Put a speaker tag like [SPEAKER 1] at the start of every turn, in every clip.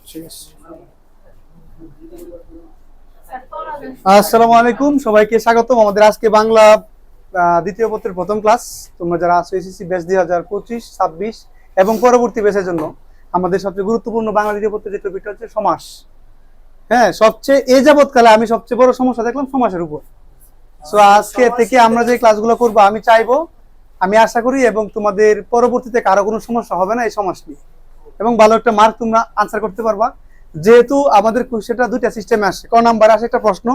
[SPEAKER 1] ঠিক আছে। আসসালামু আলাইকুম, সবাইকে স্বাগতম আমাদের আজকে বাংলা দ্বিতীয় পত্রের প্রথম ক্লাস। তোমরা যারা আছো এসএসসি ব্যাচ 2025-26 এবং পরবর্তী ব্যাচের জন্য আমাদের সবচেয়ে গুরুত্বপূর্ণ বাংলা দ্বিতীয় পত্রের যে টপিকটা হচ্ছে সমাস। হ্যাঁ, সবচেয়ে এই যাবৎকালে আমি সবচেয়ে বড় সমস্যা দেখলাম সমাসের উপর। সো আজকে থেকে আমরা যে ক্লাসগুলো করবো আমি চাইবো, আমি আশা করি এবং তোমাদের পরবর্তীতে কারো কোনো সমস্যা হবে না এই সমাস নিয়ে, এবং ভালো একটা মার্ক তোমরা আনসার করতে পারবা। যেহেতু আমাদের কোশ্চেনটা দুইটা সিস্টেমে আসে, ক নাম্বারে আসে একটা প্রশ্ন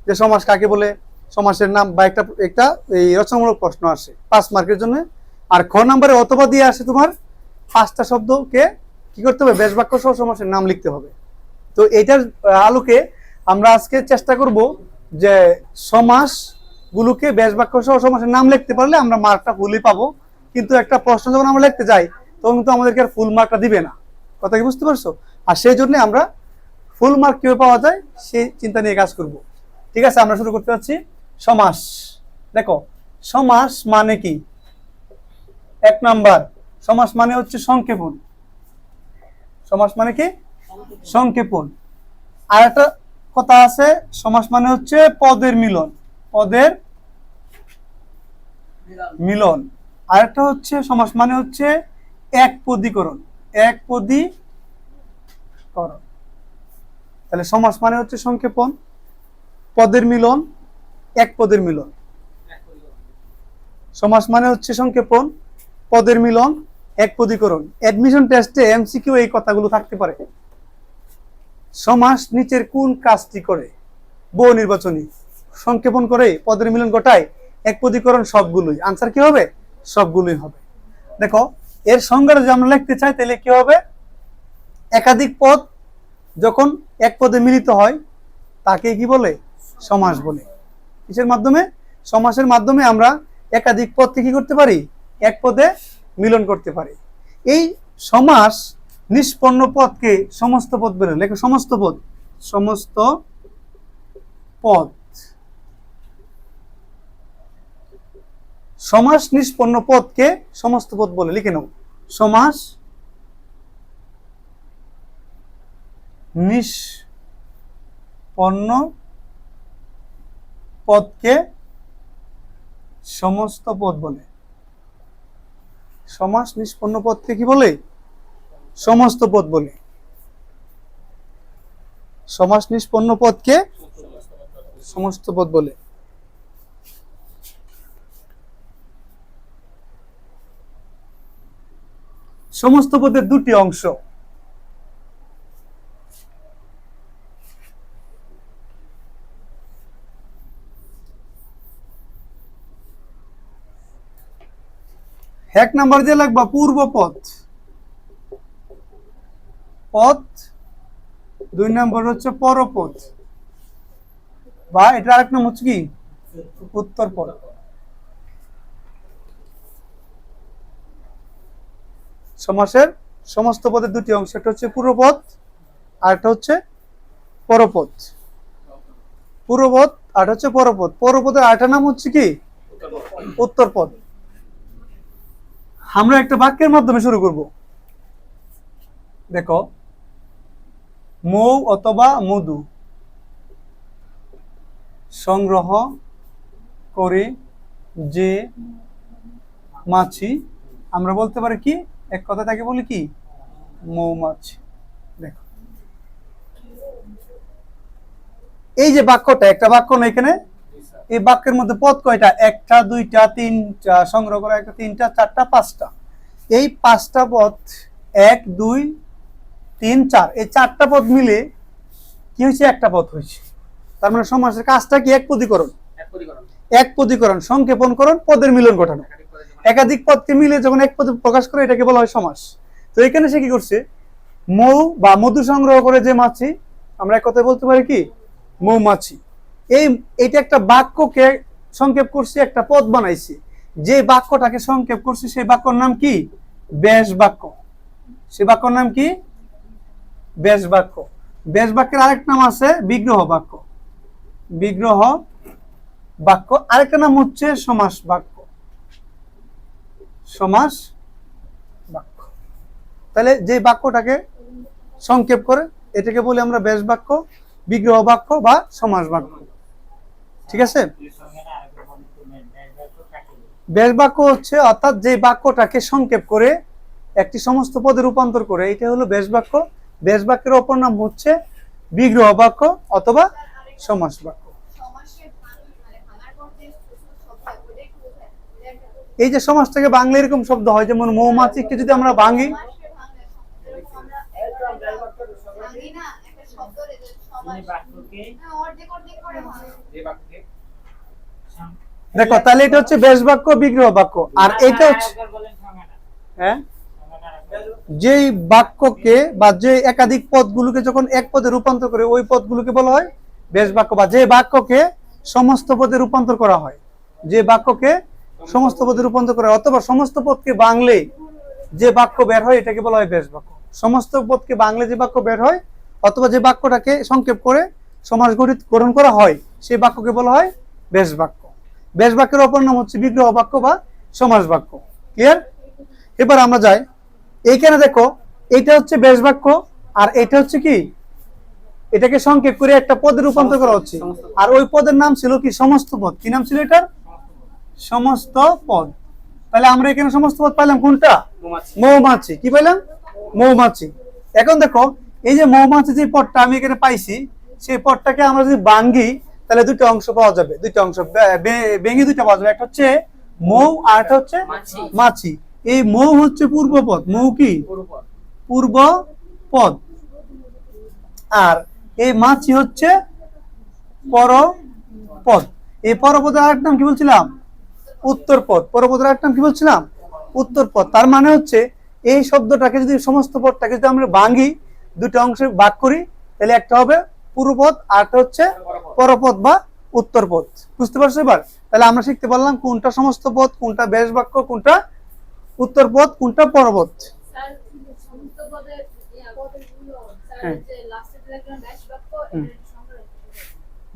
[SPEAKER 1] যে সমাস কাকে বলে, সমাসের নাম, বা একটা এই রচনামূলক প্রশ্ন আসে 5 মার্কের জন্য। আর খ নাম্বারে অথবা দিয়ে আসে তোমার 5টা শব্দকে কি করতে হবে, বেশ বাক্য সহ সমাসের নাম লিখতে হবে। তো এইটার আলোকে আমরা আজকে চেষ্টা করব যে সমাস গুলোকে বেশ বাক্য সহ সমাসের নাম লিখতে পারলে আমরা মার্কটা ফুলই পাবো। কিন্তু একটা প্রশ্ন যখন আমরা লিখতে যাই তখন কিন্তু আমাদেরকে আর ফুল মার্কটা দিবে না। কথা কি বুঝতে পারছো? আর সেই জন্য আমরা ফুল মার্ক কিভাবে পাওয়া যায় সেই চিন্তা নিয়ে কাজ করব। ঠিক আছে, আমরা শুরু করতে যাচ্ছি। সমাস, দেখো সমাস মানে কি? 1 নাম্বার, সমাস মানে হচ্ছে সংক্ষেপণ। সমাস মানে কি? সংক্ষেপণ। আর একটা কথা আছে, সমাস মানে হচ্ছে পদের মিলন। পদের মিলন। আর একটা হচ্ছে সমাস মানে হচ্ছে একপদীকরণ। একপদীকরণ। তাহলে সমাস মানে হচ্ছে সংক্ষেপণ, পদের মিলন, এক পদের মিলন। সমাস মানে হচ্ছে সংক্ষেপণ, পদের মিলন, একপদীকরণ। অ্যাডমিশন টেস্টে এমসিকিউ এই কথাগুলো থাকতে পারে। সমাস নিচের কোন কাজটি করে? বহু নির্বাচনী, সংক্ষেপণ করে, পদের মিলন ঘটায়, একপদীকরণ, সবগুলোই। আনসার কি হবে? সবগুলোই হবে। দেখো এর সংজ্ঞাটা যদি আমরা লিখতে চাই তাহলে কি হবে? একাধিক পদ যখন এক পদে মিলিত হয় তাকে কি বলে? সমাস বলে। কিসের মাধ্যমে? সমাসের মাধ্যমে আমরা একাধিক পদকে কি করতে পারি? এক পদে মিলন করতে পারি। এই সমাস নিষ্পন্ন পদকে সমস্ত পদ বলে। লেখো সমস্ত পদ। সমস্ত পদ। সমাস নিষ্পন্ন পদকে সমস্ত পদ বলে, লিখে নাও। সমাস নিষ্পন্ন পদকে সমস্ত পদ বলে। সমাস নিষ্পন্ন পদকে কি বলে? সমস্ত পদ বলে। সমাস নিষ্পন্ন পদকে সমস্ত পদ বলে। সমস্ত পদের দুটি অংশ। এক নাম্বার দিয়ে লাগবা পূর্ব পদ। পদ 2 নাম্বার হচ্ছে পরপদ, বা এটা আরেক নাম হচ্ছে কি? উত্তর পদ। সমাসের সমস্ত পদের দুটি অংশ, একটা হচ্ছে পূর্বপদ আর একটা হচ্ছে পরপদ। পূর্বপদ আর হচ্ছে পরপদ। পরপদের আরেকটা নাম হচ্ছে কি? উত্তর পদ। আমরা একটা বাক্যের মাধ্যমে শুরু করব। দেখো, মৌ অথবা মধু সংগ্রহ করে যে মাছি, আমরা বলতে পারি কি? এক কথা তাকে বলি কি? মৌমাছি। দেখো এই যে বাক্যটা, একটা বাক্য না এখানে, এই বাক্যের মধ্যে পদ কয়টা? 1টা 2টা 3টা, সংগ্রহ করা 1টা 3টা 4টা 5টা। এই 5টা পদ 1 2 3 4, এই 4টা পদ মিলে কি হয়েছে? একটা পদ হয়েছে। তার মানে সমাসের কাজটা কি? একপদীকরণ। একপদীকরণ, সংক্ষেপণকরণ, পদের মিলন ঘটানো। একাধিক পদকে মিলে যখন এক পদে প্রকাশ করে এটাকে বলা হয় সমাস। তো এখানে সে কি করছে? মৌ বা মধু সংগ্রহ করে যে মাছি, আমরা এক কথায় বলতে পারি কি? মৌমাছি। এইটা একটা বাক্যকে সংক্ষেপ করছে, একটা পদ বানাইছে। যে বাক্যটাকে সংক্ষেপ করছে সেই বাক্যর নাম কি? বেশ বাক্য। সে বাক্যর নাম কি? বেশ বাক্য। বেশ বাক্যের আরেক নাম আছে বিগ্রহ বাক্য। বিগ্রহ বাক্য। আরেকটা নাম হচ্ছে সমাস বাক্য। সমাস বাক্য। তাহলে যে বাক্যটাকে সংক্ষেপ করে এটাকে বলি আমরা ব্যাস বাক্য, বিগ্রহ বাক্য বা সমাস বাক্য। ঠিক আছে, ব্যাস বাক্য হচ্ছে অর্থাৎ যে বাক্যটাকে সংক্ষেপ করে একটি সমস্ত পদে রূপান্তর করে, এটা হলো ব্যাস বাক্য। ব্যাস বাক্যের অপর নাম হচ্ছে বিগ্রহ বাক্য অথবা সমাস বাক্য। এই যে সমাজটাকে বাংলা এরকম শব্দ হয়, যেমন মৌমাছিকে যদি আমরা ভাঙি, দেখো তাহলে এটা হচ্ছে ব্যাস বাক্য, বিগ্রহ বাক্য। আর এটা হচ্ছে হ্যাঁ, যেই বাক্যকে বা যে একাধিক পদগুলোকে যখন এক পদে রূপান্তর করে ওই পদগুলোকে বলা হয় ব্যাস বাক্য, বা যে বাক্যকে সমস্ত পদে রূপান্তর করা হয়, যে বাক্যকে সমস্ত পদে রূপান্তর করা হয় অথবা সমস্ত পদকে বাংলে যে বাক্য বের হয় এটাকে বলা হয় ব্যাস বাক্য। সমস্ত পদকে বাংলে যে বাক্য বের হয় অথবা যে বাক্যটাকে সংক্ষেপ করে সমাস গ্রহণ করা হয় সেই বাক্যকে বলা হয় ব্যাস বাক্য। ব্যাস বাক্যের অপর নাম হচ্ছে বিগ্রহ বাক্য বা সমাস বাক্য। ক্লিয়ার? এবার আমরা যাই, এইখানে দেখো এটা হচ্ছে ব্যাস বাক্য আর এটা হচ্ছে কি, এটাকে সংক্ষেপ করে একটা পদে রূপান্তর করা হচ্ছে। আর ওই পদের নাম ছিল কি, সমস্ত পদ। কি নাম ছিল এটার? সমস্ত পদ। তাহলে আমরা এখানে সমস্ত পদ পাইলাম কোনটা? মৌমাছি। কি পাইলাম? মৌমাছি। এখন দেখো এই যে মৌমাছি যে পদটা আমি এখানে পাইছি, সেই পদটাকে আমরা যদি ভাঙ্গি তাহলে দুটো অংশ পাওয়া যাবে, দুটো অংশ ভেঙে দুটো পাওয়া যাবে, একটা হচ্ছে মৌ আর একটা হচ্ছে মাছি। এই মৌ হচ্ছে পূর্বপদ, মৌ কি পূর্ব পদ, আর এই মাছি হচ্ছে পরপদ। এই পরপদের আরেক নাম কি বলছিলাম? উত্তর পদ। পরপদের আরেক নাম কি বলছিলাম? উত্তর পদ। তার মানে হচ্ছে এই শব্দটাকে যদি সমস্ত পদটাকে যদি আমরা ভাঙি, দুটো অংশে ভাগ করি, তাহলে একটা হবে পূর্বপদ আর একটা হচ্ছে পরপদ বা উত্তর পদ। বুঝতে পারছো এবার? তাহলে আমরা শিখতে পারলাম কোনটা সমস্ত পদ, কোনটা ব্যাস বাক্য, কোনটা উত্তর পদ, কোনটা পরপদ।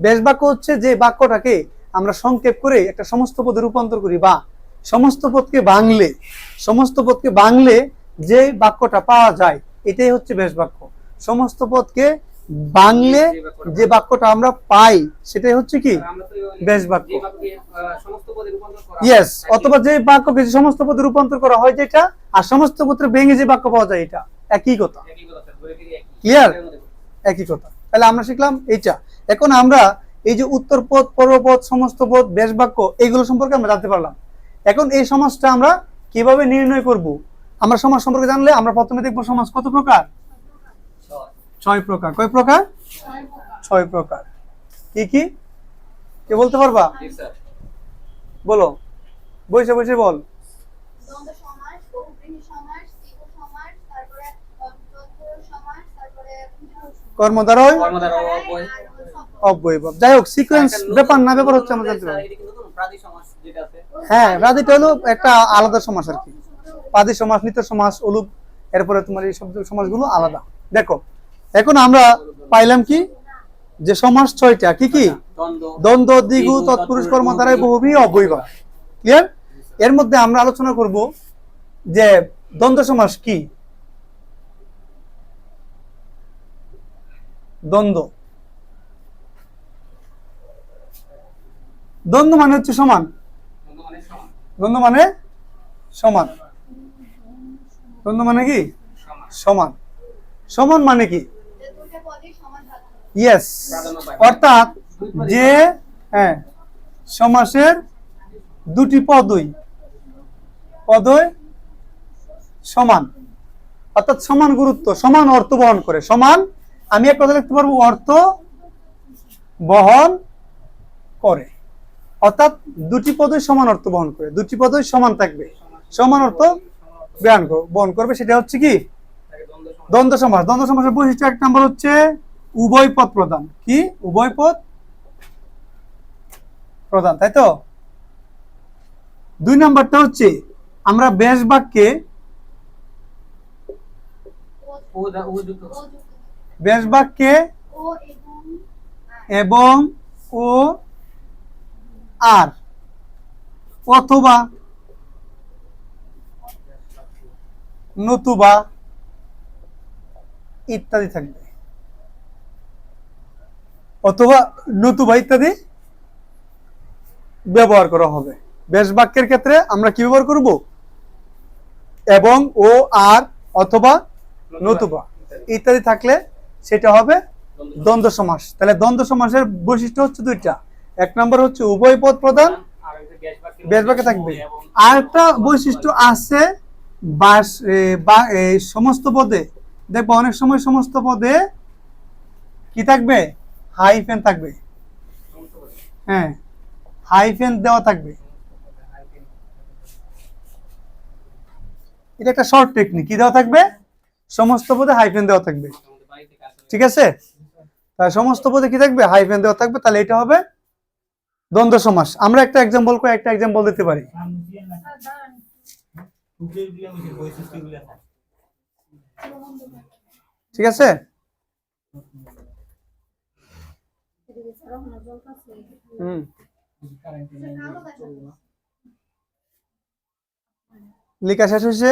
[SPEAKER 1] ব্যাস বাক্য হচ্ছে যে বাক্যটাকে আমরা সংক্ষেপ করে একটা সমস্ত পদে রূপান্তর করি বা সমস্ত পদকে ভাঙলে যে বাক্যটা পাওয়া যায় এটাই হচ্ছে ব্যাস বাক্য। সমস্ত পদকে ভাঙলে যে বাক্যটা আমরা পাই সেটাই হচ্ছে কি, ব্যাস বাক্য। ইয়েস, অথবা যে বাক্যকে সমস্ত পদে রূপান্তর করা হয় যেটা, আর সমস্ত পদে ভেঙে যে বাক্য পাওয়া যায় এটা একই কথা। ক্লিয়ার? একই কথা। তাহলে আমরা শিখলাম এইটা। এখন আমরা এই যে উত্তর পদ, পূর্বপদ, সমস্ত পদ, ব্যাস বাক্য এইগুলো সম্পর্কে আমরা জানতে পারলাম। এখন এই সমাজটা আমরা কিভাবে নির্ণয় করব? আমরা সমাজ সম্পর্কে জানলে আমরা প্রথমে দেখবো সমাজ কত প্রকার? 6 প্রকার। কয় প্রকার? 6 প্রকার। কি কি কে বলতে পারবা? বলো, বসে বসে বল। কর্মদ্বারয়, অব্যয়ভাব। যাই হোক, সিকোয়েন্স ব্যাপার না, ব্যাপার হচ্ছে আমরা জানতে পারি। হ্যাঁ, রাদিটা হলো একটা আলাদা সমাস আর কি। পাদি সমাস, নিত্য সমাস, অলুপ, এরপরে তোমার এই শব্দ সমাসগুলো আলাদা। দেখো এখন আমরা পাইলাম কি, যে সমাস 6টা। কি কি? দ্বন্দ্ব, দ্বিগু, তৎপুরুষ, কর্মদ্বারয়, বহুব্রীহি, অব্যয়ভাব। ক্লিয়ার? এর মধ্যে আমরা আলোচনা করব যে দ্বন্দ্ব সমাস কি। দ্বন্দ্ব, দ্বন্দ্ব মানে হচ্ছে সমান। দ্বন্দ্ব মানে সমান। দ্বন্দ্ব মানে কি? সমান। সমান মানে কি? ইয়েস, অর্থাৎ যে হ্যাঁ সমাসের দুটি পদই সমান, অর্থাৎ সমান গুরুত্ব, সমান অর্থ বহন করে। সমান, আমি এক কথা লিখতে পারবো, অর্থ বহন করে। অর্থাৎ দুটি পদই সমান অর্থ বহন করে, দুটি পদই সমান থাকবে, সমান অর্থ বহন করবে। সেটা হচ্ছে কি? দ্বন্দ্ব সমাস। দ্বন্দ্ব সমাসের বৈশিষ্ট্য 1 নম্বর হচ্ছে উভয় পদ প্রদান। কি? উভয় পদ প্রদান, তাই তো? 2 নম্বরটা হচ্ছে আমরা ব্যাস বাক্যে এবং ও আর অথবা নতুবা ইত্যাদি থাকবে, অথবা নতুবা ইত্যাদি ব্যবহার করা হবে। বেশ বাক্যের ক্ষেত্রে আমরা কি ব্যবহার করব? এবং, ও, আর, অথবা, নতুবা ইত্যাদি থাকলে সেটা হবে দ্বন্দ্ব সমাস। তাহলে দ্বন্দ্ব সমাসের বৈশিষ্ট্য হচ্ছে দুইটা। এক নম্বর হচ্ছে উভয় পদ প্রধান, বেশ বাক্যে থাকবে। আর একটা বৈশিষ্ট্য আছে, সমস্ত পদে দেখবো অনেক সময় সমস্ত পদে কি থাকবে? হাইফেন থাকবে। হ্যাঁ, হাইফেন দেওয়া থাকবে। এটা একটা শর্ট টেকনিক। কি দেওয়া থাকবে? সমস্ত পদে হাইফেন দেওয়া থাকবে। ঠিক আছে, তাহলে সমস্ত পদে কি থাকবে? হাইফেন দেওয়া থাকবে। তাহলে এটা হবে দ্বন্দ্ব সমাস। আমরা একটা এক্সাম্পল করে একটা এক্সাম্পল দিতে পারি। ঠিক আছে, লেখা শেষ হয়েছে?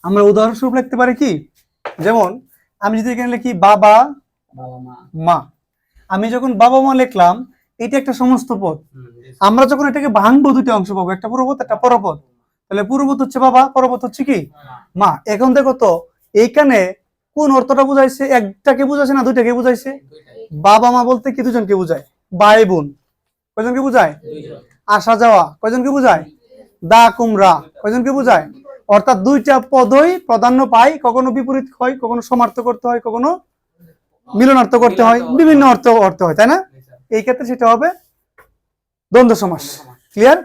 [SPEAKER 1] আমরা উদাহরণস্বরূপ লিখতে পারি কি, যেমন আমি যদি এখানে লিখি বাবা মা, আমি যখন বাবা মা লিখলাম এটা একটা সমস্ত পদ। আমরা যখন এটাকে ভাঙবো দুটো অংশ পাবো, একটা পূর্বপদ একটা পরপদ। তাহলে পূর্বপদ হচ্ছে বাবা, পরপদ হচ্ছে কি মা। এখন দেখো তো এইখানে কোন অর্থটা বুঝাইছে? একটাকে বুঝাইছে না দুইটাকে বুঝাইছে? বাবা মা বলতে কি দুজনকে বুঝায়? ভাই বোন কয়জনকে বুঝায়? আসা যাওয়া কয়জনকে বুঝায়? দা কুমড়া কয়জনকে বুঝায়? অর্থাৎ দুইটা পদই প্রাধান্য পায়, কখনো বিপরীত হয়, কখনো সমার্থক করতে হয়, কখনো মিলনার্থ করতে হয়, বিভিন্ন অর্থ হয়, তাই না? এই ক্ষেত্রে সেটা হবে দ্বন্দ্ব সমাস। ক্লিয়ার?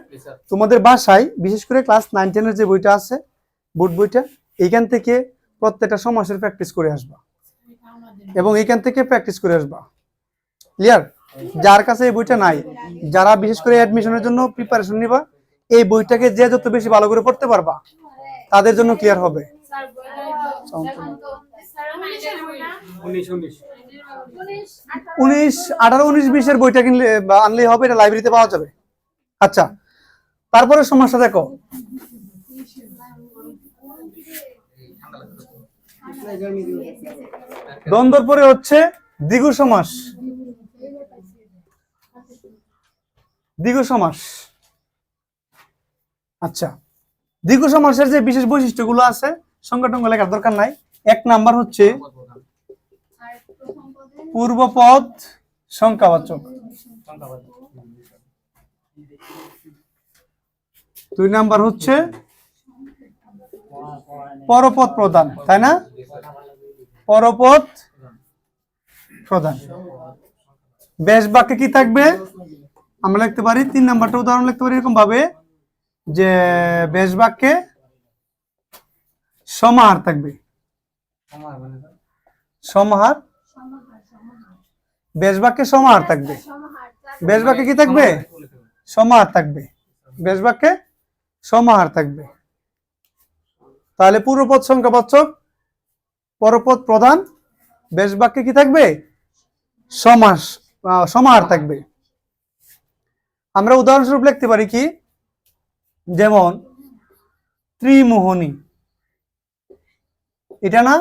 [SPEAKER 1] তোমাদের বাসায় বিশেষ করে ক্লাস 9-10 এর যে বইটা আছে, বোর্ড বইটা, এইখান থেকে প্রত্যেকটা সমাসের প্র্যাকটিস করে আসবা এবং এইখান থেকে প্র্যাকটিস করে আসবা। ক্লিয়ার? যার কাছে এই বইটা নাই, যারা বিশেষ করে অ্যাডমিশনের জন্য প্রিপারেশন নিবা, এই বইটাকে যে যত বেশি ভালো করে পড়তে পারবা তাদের জন্য ক্লিয়ার হবে। 19, 18, 19, 20 এর বইটা কিনলে বা আনলেই হবে, এটা লাইব্রেরিতে পাওয়া যাবে। আচ্ছা, তারপরে সমস্যা দেখো, দ্বন্দ্বর পরে হচ্ছে দ্বিগু সমাস। দ্বিগু সমাস, আচ্ছা, দ্বিগু সমাসের যে বিশেষ বৈশিষ্ট্যগুলো আছে সংখ্যাটঙ্গ লেখার দরকার নাই। এক নাম্বার হচ্ছে পূর্বপদ সংখ্যাবাচক, 2 নাম্বার হচ্ছে পরপদ প্রধান, তাই না? পরপদ প্রধান। বেশ বাক্যে কি থাকবে? আমরা লিখতে পারি 3 নাম্বারটা উদাহরণ লিখতে পারি এরকম ভাবে যে বেশ বাক্যে সমাহার থাকবে। সমাহার, বেশ বাক্যে সমাহার থাকবে। বেশ বাক্যে কি থাকবে? সমাহার থাকবে। বেশ বাক্যে সমাহার থাকবে। তাহলে পূর্বপদ সংখ্যাবাচক, পরপদ প্রধান, বেশ বাক্যে কি থাকবে? সমাহার থাকবে। আমরা উদাহরণস্বরূপ লিখতে পারি কি, যেমন ত্রিমোহনী, এটা না,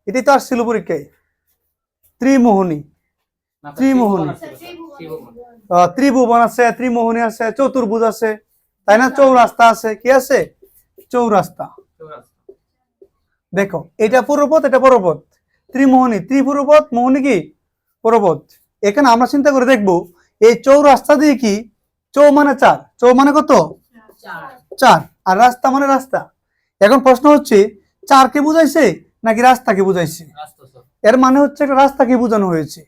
[SPEAKER 1] এটাই তো আসছিল পরীক্ষায়। ত্রিমোহনী, ত্রিমোহনী, ত্রিভুবন আছে, ত্রিমোহনী আছে, চতুর্ভুজ আছে, তাই না? চৌরাস্তা আছে, কি আছে? চৌরাস্তা। দেখো, এটা পূর্বপদ, এটা পরপদ। ত্রিমোহনী ত্রিপূর্বপদ, মোহনী কি পরপদ। এখানে আমরা চিন্তা করে দেখবো এই চৌরাস্তা দিয়ে কি, চৌ মানে 4, চৌ মানে কত? 4, আর রাস্তা মানে রাস্তা। এখন প্রশ্ন হচ্ছে 4 কে বুঝাইছে নাকি রাস্তাকে বুঝাইছে? এর মানে হচ্ছে একটা রাস্তাকে বোঝানো হয়েছে।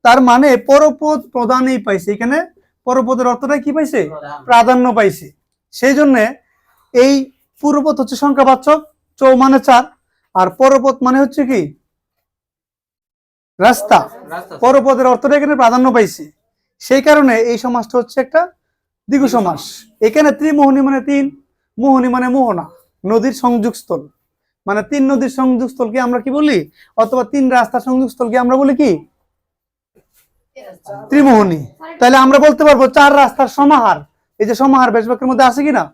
[SPEAKER 1] তার মানে পরপদ প্রধানই পাইছে, এখানে পরপদের অর্থটা কি পাইছে? প্রাধান্য পাইছে। সেই জন্য এই পূর্বপদ হচ্ছে সংখ্যাবাচক, চৌ মানে 4, আর পরপদ মানে হচ্ছে কি রাস্তা। পরপদের অর্থটা এখানে প্রাধান্য পাইছে, সেই কারণে এই সমাসটা হচ্ছে একটা দ্বিগু সমাস। এখানে ত্রিমোহনী মানে 3, মোহনী মানে মোহনা, নদীর সংযোগস্থল, মানে 3 নদীর সংযোগস্থলকে আমরা কি বলি, অথবা 3 রাস্তার সংযোগস্থলকে আমরা বলি কি ত্রিমোহনী। তাহলে আমরা বলতে পারবো চার রাস্তার সমাহার। এই যে সমাহার বেশ বাক্যের মধ্যে আছে কিনা?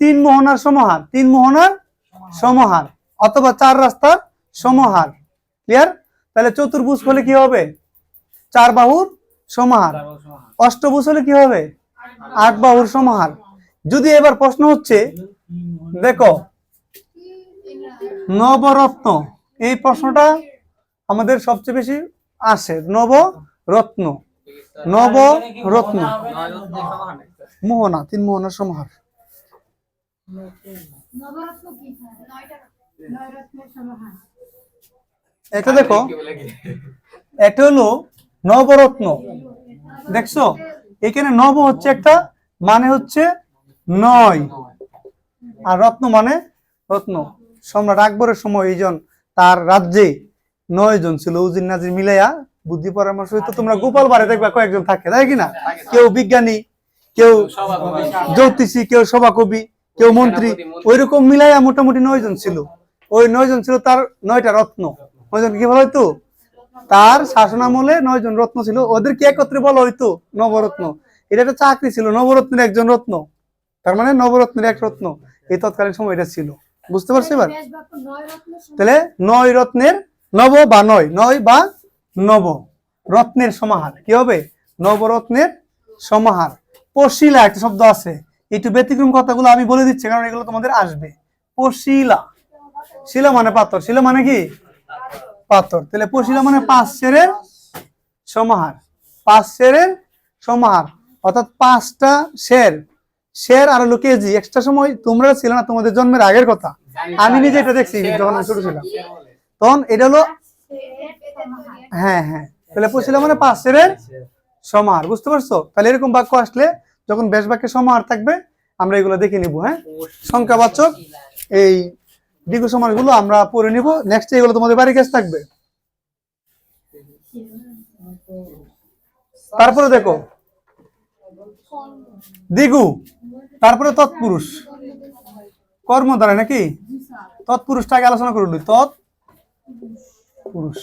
[SPEAKER 1] তিন মোহনার সমাহার, তিন মোহনার সমাহার অথবা চার রাস্তার সমাহার। ক্লিয়ার? তাহলে চতুর্ভুজ হলে কি হবে? চার বাহুর সমাহার। অষ্টভুজ হলে কি হবে? আট বাহুর সমাহার। যদি এবার প্রশ্ন হচ্ছে, দেখো নবরত্ন, এই প্রশ্নটা আমাদের সবচেয়ে বেশি আসে। নবরত্ন, নবরত্ন মোহনা, তিন মোহনার সমাহার। এটা দেখো, এটা হলো নবরত্ন। দেখছো এখানে নব হচ্ছে একটা, মানে হচ্ছে নয়, আর রত্ন মানে রত্ন। সম্রাট আকবরের সময় এইজন তার রাজ্যে 9 জন ছিল, উজির নাজির মিলাইয়া বুদ্ধি পরামর্শ হইতো। তোমরা গোপাল বাড়ি দেখবা কয়েকজন থাকে, তাই কিনা? কেউ বিজ্ঞানী, কেউ জ্যোতিষী, কেউ সভাকবি, কেউ মন্ত্রী, ওইরকম মিলাইয়া মোটামুটি 9 জন ছিল। ওই 9 জন ছিল তার 9টা রত্ন। 9 জন কি বলা হইতো? তার শাসনামলে 9 জন রত্ন ছিল, ওদেরকে একত্রে বলা হইতো নবরত্ন। এটা একটা চাকরি ছিল, নবরত্নের একজন রত্ন, তার মানে নবরত্নের এক রত্ন। এই তৎকালীন সময় এটা ছিল। বুঝতে পারছি এবার? তাহলে 9 রত্নের নব বা 9 বা নব রত্নের সমাহার কি হবে? নবরত্নের সমাহার। পশিলা একটা শব্দ আছে, একটু ব্যতিক্রম কথাগুলো আমি বলে দিচ্ছি কারণ এগুলো তোমাদের আসবে। পশিলা, শিলা মানে পাথর, শিলা মানে কি? পাথর। তাহলে পশিলা মানে 5 সেরের সমাহার, 5 সেরের সমাহার, অর্থাৎ 5টা শের। শের আর হলো কেজি। এক্সট্রা সময় তোমরা ছিল না, তোমাদের জন্মের আগের কথা, আমি নিজে এটা দেখছি যখন আমি ছোট ছিলাম। তখন এটা হলো, হ্যাঁ হ্যাঁ, তাহলে পশিলা মানে 5 সেরের সমাহার। বুঝতে পারছো? তাহলে এরকম বাক্য আসলে যখন বেশ বাক্যের সমাহার থাকবে আমরা এগুলো দেখে নিব। হ্যাঁ, সংখ্যাবাচক এই দ্বিগু সমাসগুলো আমরা পড়ে নিব নেক্সট। এগুলো তোমাদের বাড়ির কাছে থাকবে। তারপরে দেখো দ্বিগু, তারপরে তৎপুরুষ, কর্ম দ্বারা নাকি তৎপুরুষটাকে আলোচনা করুন। তৎপুরুষ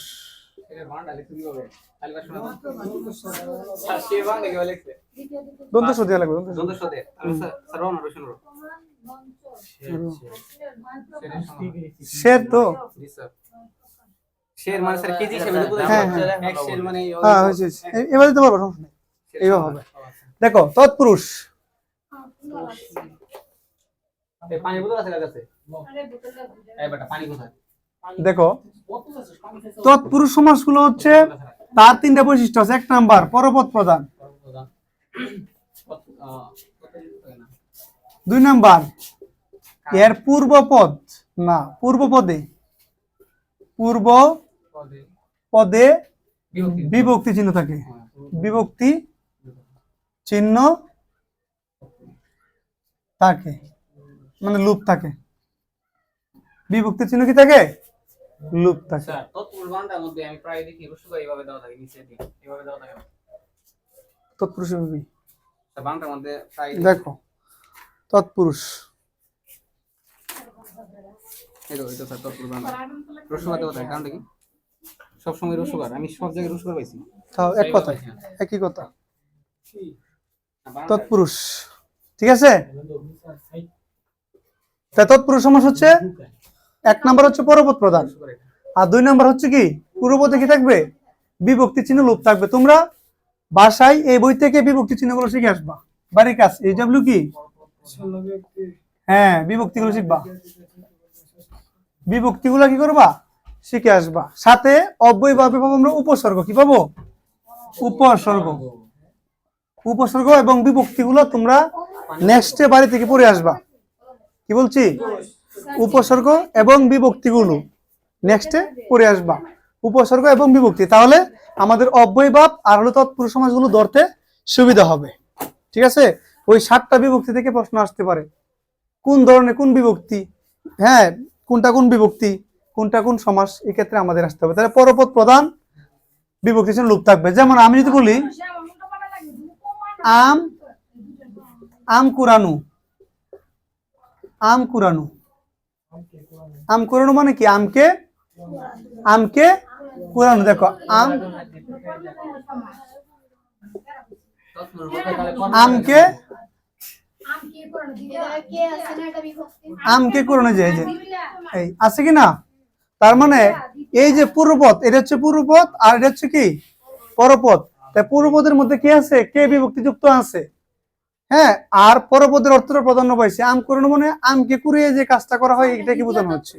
[SPEAKER 1] দন্ত সদিয়া লাগবে, দন্ত সদিয়া শের তো শের মানে স্যার কেজি হিসেবে বলতে হ্যাঁ এক শের মানে হ্যাঁ হইছে। এবারে দিতে পারবো, সমস্যা নেই, এইভাবে হবে। দেখো তৎপুরুষ, এই পানি বোতল আছে কাছে, এই বেটা পানি কোথায়? দেখো তৎপুরুষ সমাসগুলো হচ্ছে তার 3টা বৈশিষ্ট্য আছে। 1 নাম্বার পরপদ প্রধান, 2 নাম্বার এর পূর্বপদ না পূর্বপদে, পূর্ব পদে বিভক্তি চিহ্ন থাকে, বিভক্তি চিহ্ন থাকে মানে লুপ থাকে। বিভক্তি চিহ্ন কি থাকে? লুপ থাকে। স্যার তৎপুরুষ বানানটার মধ্যে আমি প্রায় দেখি রসুকা এইভাবে দেওয়া থাকে, নিচে দিকে এইভাবে দেওয়া থাকে তৎপুরুষ বিভক্তি। স্যার বানানটার মধ্যে প্রায় দেখো তৎপুরুষ এটা স্যার তৎপুরুষ বানান রসুকা দেওয়া থাকে। কারণটা কি? সব সময় রসুকার, আমি সব জায়গায় রসুকার পাইছি। তাও এক কথা, একই কথা, তৎপুরুষ। ঠিক আছে? তা তৎপুরুষ সমাস হচ্ছে 1 নাম্বার হচ্ছে পরপদ প্রধান, আর 2 নাম্বার হচ্ছে কি পূর্বপদে কি থাকবে? বিভক্তি চিহ্ন লোপ থাকবে। তোমরা ভাষায় এই বই থেকে বিভক্তি চিহ্নগুলো শিখে আসবা বাড়ির কাজ। এই ডাব্লিউ কি? হ্যাঁ, বিভক্তিগুলো শিখবা, বিভক্তিগুলো কি করবা? শিখে আসবা। সাথে অব্যয় ভাবে পাবো আমরা উপসর্গ। কি পাবো? উপসর্গ। উপসর্গ এবং বিভক্তিগুলো তোমরা নেক্সটে বাড়ি থেকে পড়ে আসবা। কি বলছি? উপসর্গ এবং বিভক্তিগুলো নেক্সটে পড়ে আসবা, উপসর্গ এবং বিভক্তি। তাহলে আমাদের অব্যয় ভাব আর হলো তৎপুরুষ সমাসগুলো ধরতে সুবিধা হবে। ঠিক আছে? ওই 7টা বিভক্তি থেকে প্রশ্ন আসতে পারে। কোন ধরনের কোন বিভক্তি, হ্যাঁ কোনটা কোন বিভক্তি, কোনটা কোন সমাস, এই ক্ষেত্রে আমাদের আসতে হবে। তাহলে পরপদ প্রধান, বিভক্তি চিহ্ন লোপ থাকবে। যেমন আমি যদি বলি আম, আম কুরানু, আম কুরানু, আম কুরানু মানে কি? আমকে, আমকে কুরানু। দেখো আম, আমকে আমকে করণে যে এই আছে কি না, তার মানে এই যে পূর্বপদ, এটা হচ্ছে পূর্বপদ আর এটা হচ্ছে কি পরপদ। তাই পূর্বপদের মধ্যে কি আছে, কে বিভক্তি যুক্ত আছে। হ্যাঁ, আর পরপদের অর্থটা প্রাধান্য পাইছে। আম করণ মানে আমকে কুড়িয়ে যে কাজটা করা হয়, এটা কি বোঝানো হচ্ছে,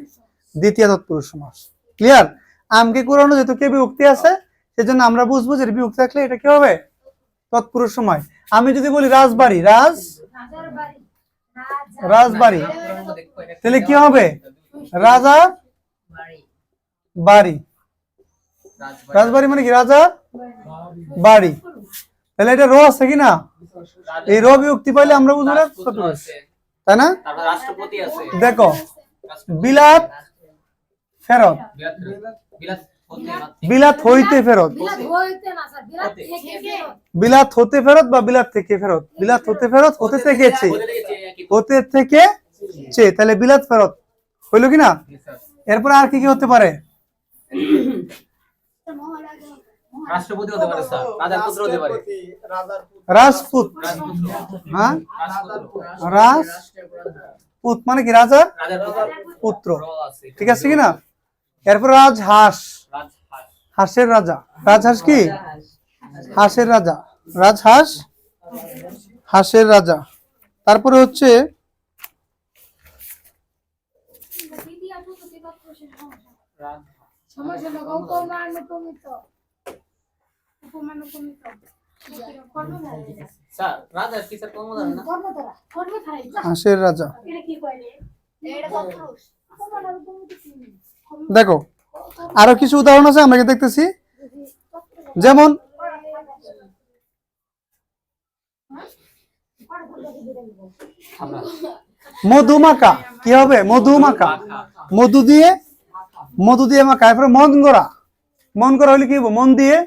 [SPEAKER 1] দ্বিতীয় তৎপুরুষ সমাস। ক্লিয়ার? আমকে কুড়ানো যেহেতু কে বিভক্তি আছে, সেজন্য আমরা বুঝবো যে বিভক্তি থাকলে এটা কি হবে, তৎপুরুষ সময়। আমি যদি বলি রাজবাড়ি, রাজবাড়ি, তাহলে কি হবে, রাজা বাড়ি। রাজবাড়ি মানে কি, রাজা বাড়ি। তাহলে এটা র আছে কি না, এই র বিভক্তি পাইলে আমরা বুঝবো তৎপুরুষ, তাই না? দেখো, বিলাত ফেরত, বিলাত হইতে ফেরত, বিলাত হতে ফেরত বা বিলাত থেকে ফেরত, বিলাত হতে ফেরত, হতে থেকে চে, হতে থেকে চে, তাহলে বিলাত ফেরত হইলো কিনা। এরপর আর কি কি হতে পারে,
[SPEAKER 2] রাষ্ট্রপতি হতে পারে স্যার, রাজার পুত্র হতে পারে,
[SPEAKER 1] রাজপুত। হ্যাঁ, রাজপুত মানে কি, রাজার পুত্র, ঠিক আছে কিনা। এরপর রাজহাঁস, হাঁসের রাজা, রাজহাঁস কি, হাঁসের রাজা, রাজহাঁস হাঁসের রাজা। তারপরে হচ্ছে
[SPEAKER 2] স্যার রাজা কি স্যার কর্মধার না,
[SPEAKER 1] হাঁসের রাজা। দেখো আরো কিছু উদাহরণ আছে, আমরা দেখতেছি। যেমন মধুমাকা, কি হবে, মধুমাকা, মধু দিয়ে মাখা। এরপরে মন গড়া, মন গড়া হলে কি হবে, মন দিয়ে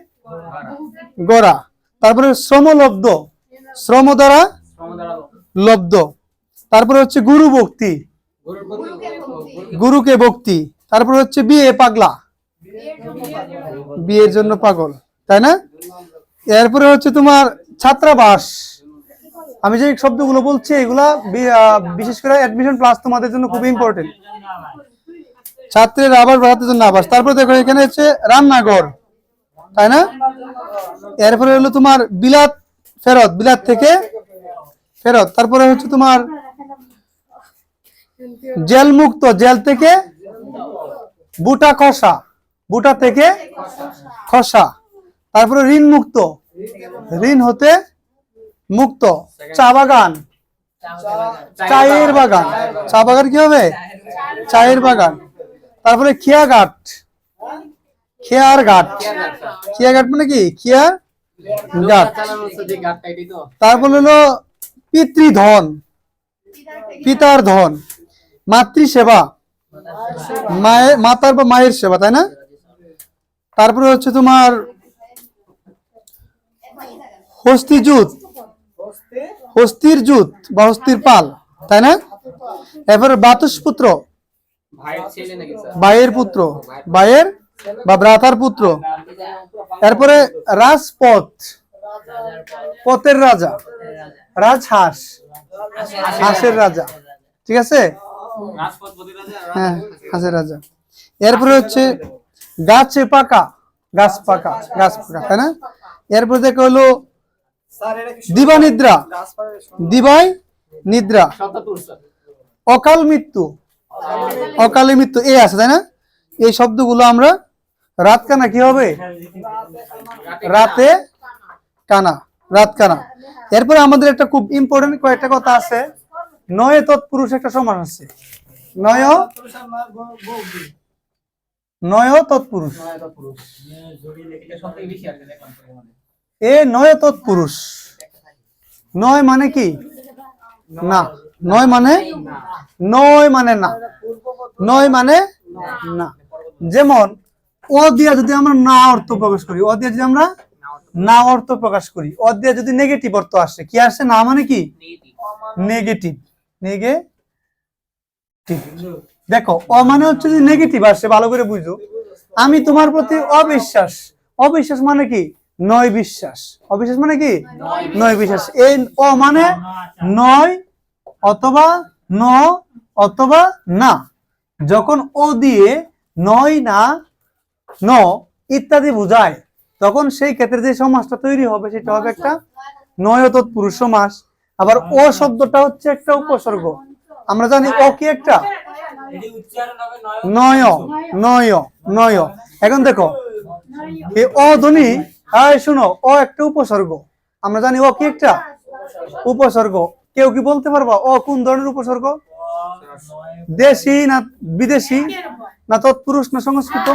[SPEAKER 1] গড়া। তারপরে শ্রমলব্ধ, শ্রম দ্বারা লব্ধ। তারপরে হচ্ছে গুরু ভক্তি, গুরুকে ভক্তি। তারপরে হচ্ছে বিয়ে পাগলা, বিয়ের জন্য পাগল, তাই না? এরপরে হচ্ছে তোমার ছাত্রাবাস। আমি যে শব্দগুলো বলছি এগুলা বিশেষ করে অ্যাডমিশন প্লাস তোমাদের জন্য খুব ইম্পর্টেন্ট, ছাত্রের আবাস বাড়াতে জন্য আবাস। তারপরে দেখো এখানে হচ্ছে রান্নাঘর, তাই না? এরপরে হলো তোমার বিলাত ফেরত, বিলাত থেকে ফেরত। তারপরে হচ্ছে তোমার জেল মুক্ত, জেল থেকে বুটা খসা, বুটা থেকে খসা। তারপরে ঋণ মুক্ত, ঋণ হতে মুক্ত। চা বাগান, চায়ের বাগান, চা বাগান কি হবে, চায়ের বাগান। তারপরে খেয়াঘাট, খেয়ার ঘাট, খেয়াঘাট মানে কি, খেয়ার ঘাট। তারপর হলো পিতৃধন, পিতার ধন। মাতৃসেবা, মায়ের, মাতার বা মায়ের সেবা, তাই না? তারপরে হচ্ছে তোমার হস্তি যুদ্ধ, হস্তির যুদ্ধ বা হস্তির পাল, তাই না? এরপরে বাতুসপুত্র, ভাইয়ের পুত্র, ভাইয়ের বা ভ্রাতার পুত্র। এরপরে রাজপথ, পথের রাজা। রাজহাঁস, হাঁসের রাজা, ঠিক আছে, হ্যাঁ, হাঁসের রাজা। এরপরে হচ্ছে গাছে পাকা, গাছ পাকা, গাছ পাকা, তাই না? এরপরে দেখো হলো দিবা নিদ্রা, দিবাই নিদ্রা। অকাল মৃত্যু, অকালে মৃত্যু, এই আছে, তাই না? এই শব্দগুলো আমরা রাত কানা কি হবে, রাতে কানা, রাত কানা। এরপরে আমাদের একটা খুব ইম্পর্টেন্ট কয়েকটা কথা আছে। নয় তৎপুরুষ একটা সমাস আছে, নয় তৎপুরুষ। এ নয় তৎপুরুষ, নয় মানে কি, না, নয় মানে, নয় মানে না, নয় মানে না। যেমন ও দিয়া যদি আমরা না অর্থ প্রকাশ করি, ও দিয়া যদি আমরা না অর্থ প্রকাশ করি, ও দিয়া যদি নেগেটিভ অর্থ আসে, কি আসে, না মানে কি, নেগেটিভ, নেগেটিভ। দেখো ও মানে হচ্ছে যদি নেগেটিভ আসে, ভালো করে বুঝো, আমি তোমার প্রতি অবিশ্বাস, অবিশ্বাস মানে কি? নয় বিশ্বাস। অবিশ্বাস মানে কি? নয় বিশ্বাস। এই অ মানে নয় অথবা ন অথবা না। যখন ও দিয়ে নয় না ন ইত্যাদি বোঝায়, তখন সেই ক্ষেত্রে যে সমাসটা তৈরি হবে সেটা হবে একটা নয় তৎপুরুষ সমাস। আবার ও শব্দটা হচ্ছে একটা উপসর্গ। আমরা জানি ও কি একটা নয় নয় নয়। এখন দেখো এই অ ধ্বনি, শোনো, ও একটা উপসর্গ। আমরা জানি ও কি একটা উপসর্গ। কেউ কি বলতে পারবা ও কোন ধরনের উপসর্গ? দেশি না বিদেশি না তৎপুরুষ না সংস্কৃত?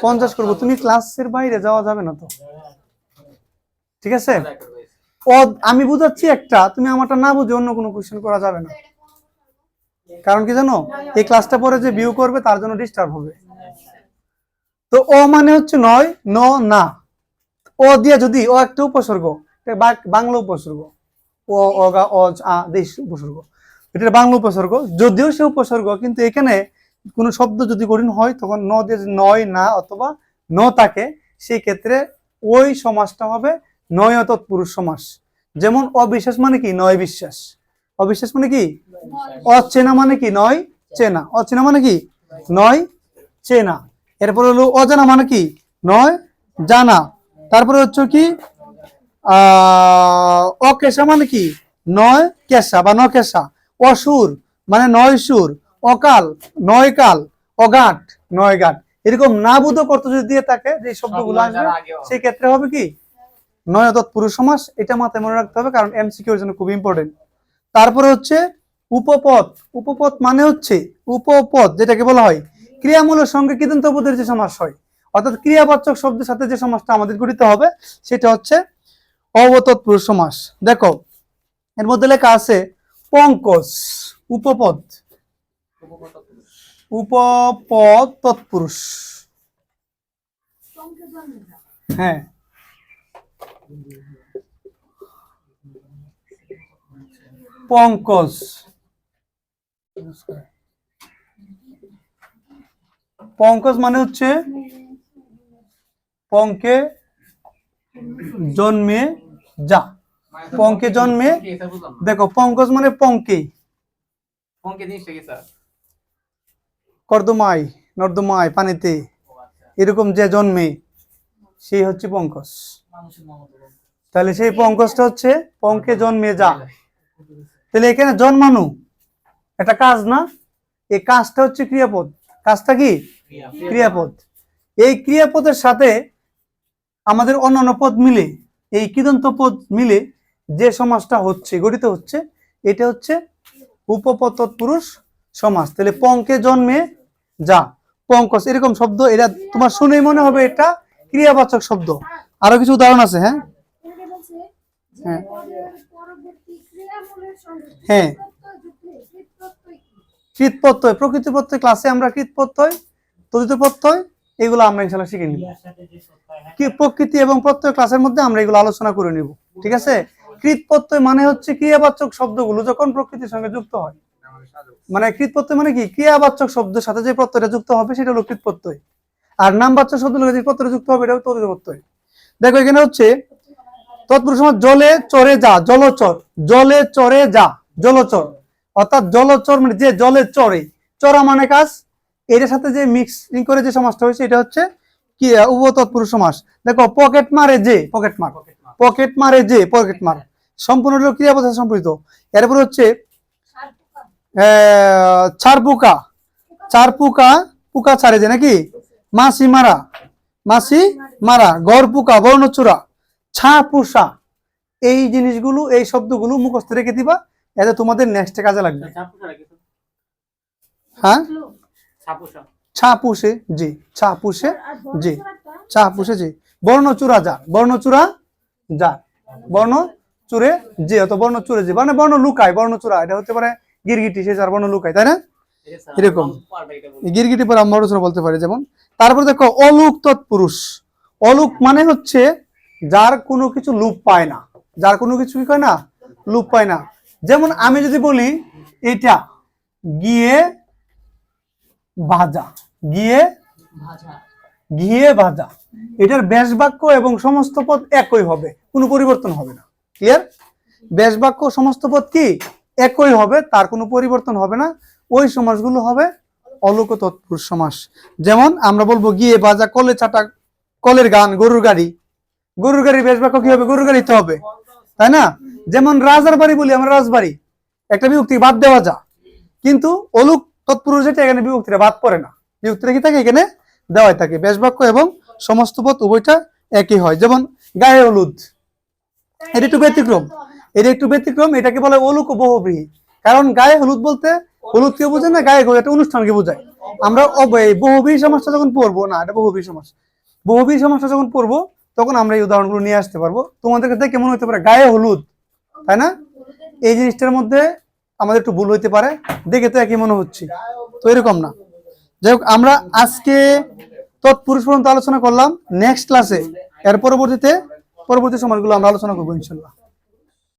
[SPEAKER 1] 50 করবো। তুমি ক্লাসের বাইরে যাওয়া যাবে না তো, ঠিক আছে? ও আমি বুঝাচ্ছি একটা, তুমি আমারটা না বুঝে অন্য কোনো কোশ্চেন করা যাবে না। কারণ কি জানো, এই ক্লাসটা পরে যে ভিউ করবে তার জন্য ডিস্টার্ব হবে। তো ও মানে হচ্ছে নয় ন না। ও দিয়ে যদি ও একটা উপসর্গ, বাংলা উপসর্গ, ও অগা অজ আ দেশ উপসর্গ, এটা বাংলা উপসর্গ। যদিও সে উপসর্গ, কিন্তু এখানে কোনো শব্দ যদি কঠিন হয় তখন ন দিয়ে নয় না অথবা ন থাকে, সেই ক্ষেত্রে ওই সমাসটা হবে নয় তৎপুরুষ সমাস। যেমন অবিশ্বাস মানে কি? নয় বিশ্বাস। অবিশ্বাস মানে কি? অচেনা মানে কি? নয় চেনা। অচেনা মানে কি? নয় চেনা। এরপর হলো অজানা মানে কি? নয় জানা। তারপরে হচ্ছে কি অকেশা মানে কি? নয় কেশা বা নকেশা। অসুর মানে নয় সুর। অকাল নয় কাল। অগাট নয় গাট। এরকম না বোধক অর্থ যদি দিয়ে থাকে যে শব্দগুলো আসবে, সেই ক্ষেত্রে হবে কি নয় তৎপুরুষ সমাস। এটা মাথায় মনে রাখতে হবে, কারণ এমসিকিউ এর জন্য খুব ইম্পর্টেন্ট। তারপরে হচ্ছে উপপদ। উপপদ মানে হচ্ছে উপপদ, যেটাকে বলা হয় ক্রিয়ামূলের সঙ্গে কৃদন্ত পদের যে সমাস হয়, অর্থাৎ ক্রিয়াবাচক শব্দের সাথে যে সমাসটা আমাদের গঠিত হবে সেটা হচ্ছে অবতৎপুরুষ সমাস। দেখো এর মধ্যে লেখা আছে পঙ্কজ। উপপদ, উপপদ তৎপুরুষ। হ্যাঁ, পঙ্কজ। পঙ্কজ মানে হচ্ছে পঙ্কে জন্মে যা। পঙ্কে জন্মে, দেখো পঙ্কজ মানে পঙ্কে, কর্দমায় নর্দমায় পানিতে এরকম যে জন্মে সেই হচ্ছে পঙ্কজ। তাহলে সেই পঙ্কজটা হচ্ছে পঙ্কে জন্মে যা। তাহলে এখানে জন্মানো একটা কাজ না, এই কাজটা হচ্ছে ক্রিয়াপদ। কাজটা কি? ক্রিয়াপদ। এই ক্রিয়াপদের সাথে আমাদের অন্যান্য পদ মিলে, এই কৃদন্ত পদ মিলে যে সমাসটা হচ্ছে, গঠিত হচ্ছে, এটা হচ্ছে উপপদ তৎপুরুষ সমাস। তাহলে পঙ্কে জন্মে যা, পঙ্কজ, এরকম শব্দ, এটা তোমার শুনেই মনে হবে এটা ক্রিয়াবাচক শব্দ। আরো কিছু উদাহরণ আছে। হ্যাঁ হ্যাঁ হ্যাঁ, কৃত প্রত্যয়, প্রকৃতি প্রত্যয়। ক্লাসে আমরা কৃত প্রত্যয়, তদিত প্রত্যয়, এগুলো আমরা ইনশাআল্লাহ শিখে নিব। কি প্রকৃতি এবং প্রত্যয় ক্লাসের মধ্যে আমরা এগুলো আলোচনা করে নিব, ঠিক আছে? কৃত প্রত্যয় মানে হচ্ছে ক্রিয়াবাচক শব্দগুলো যখন প্রকৃতির সঙ্গে যুক্ত হয়, মানে কৃত প্রত্যয় মানে কি? ক্রিয়াবাচক শব্দের সাথে যে প্রত্যয়টা যুক্ত হবে সেটা হলো কৃত প্রত্যয়। আর নামবাচক শব্দ যে প্রত্যয়টা যুক্ত হবে এটা হলো তদিত প্রত্যয়। দেখো এখানে হচ্ছে তৎপুরুষ সমাস জলে চরে যা, জলচর। জলে চরে যা, জলচর। অর্থাৎ জলচর মানে যে জলে চরে, চরা মানে কাজ। এটার সাথে যে মিক্সিং করে যে সমাসটা হয়েছে এটা হচ্ছে কি? উপতৎপুরুষ সমাস। দেখো পকেট মারে যে, পকেট মার। পকেট মারে যে, পকেট মার, সম্পূর্ণ ক্রিয়াপদ সম্পর্কিত। এরপর হচ্ছে ছাড় পোকা। চার পোকা, পোকা ছাড়ে যে নাকি? মাছি মারা, মাছি মারা। গড় পোকা, বর্ণচূড়া। ছা পোষা। এই জিনিসগুলো, এই শব্দগুলো মুখস্থ রেখে দিবা, এতে তোমাদের নেক্সটে কাজে লাগবে। হ্যাঁ, ছা পুষে জি, ছা পুষে জি, ছা পুষে জি। বর্ণচূড়া যা, বর্ণচূড়া যা, বর্ণ চুরে যে, অত বর্ণ চুরে যে, মানে বর্ণ লুকায়। বর্ণচূড়া এটা হতে পারে গিরগিটি, সে যার বর্ণ লুকায়, তাই না? এরকম গিরগিটি পর আমরা বলতে পারি। যেমন তারপর দেখো অলুক তৎপুরুষ। অলুক মানে হচ্ছে যার কোনো কিছু লুপ পায় না, যার কোনো কিছু কি হয় না, লুপ পায় না। যেমন আমি যদি বলি এটা গিয়ে ভাজা, গিয়ে ঘিয়ে ভাজা। এটার ব্যাস বাক্য এবং সমস্ত পদ একই হবে, কোনো পরিবর্তন হবে না। ক্লিয়ার? ব্যাস বাক্য সমস্ত পদ কি একই হবে, তার কোনো পরিবর্তন হবে না। ওই সমাসগুলো হবে অলোক তৎপুরুষ সমাস। যেমন আমরা বলবো গিয়ে ভাজা কলে ছাটা কলের গান গরুর গাড়ি। গরুর গাড়ির ব্যাস বাক্য কি হবে? গরুর গাড়িতে হবে, তাই না? যেমন রাজার বাড়ি বলি আমরা রাজবাড়ি, একটা বিভক্তি বাদ দেওয়া যা, কিন্তু অলোক তৎপুরুষ যেটা এখানে বিভক্তিটা বাদ পড়ে না, বিভক্তিটা কি থাকে এখানে দেওয়াই থাকে। ব্যাস বাক্য এবং সমস্ত পদ উভয়টা একই হয়। যেমন গায়ে হলুদ, এটা একটু ব্যতিক্রম, এটাকে বলে অলোক বহুব্রীহি। কারণ গায়ে হলুদ বলতে হলুদকে বোঝায় না, গায়ে একটা অনুষ্ঠানকে বোঝায়। আমরা বহুব্রীহি সমাসটা যখন পড়বো, না এটা বহুব্রীহি সমাস, বহুব্রীহি সমাসটা যখন পড়বো তখন আমরা এই উদাহরণগুলো নিয়ে আসতে পারবো। তোমাদের কাছে কেমন হতে পারে গায়ে হলুদ, তাই না? এই জিনিসটার মধ্যে আমাদের একটু ভুল হইতে পারে, দেখে তো একই মনে হচ্ছে, তো এরকম না। যাই হোক, আমরা আজকে তৎপুরুষ পর্যন্ত আলোচনা করলাম। নেক্সট ক্লাসে এর পরবর্তী সমাজগুলো আমরা আলোচনা করবো ইনশাল্লাহ।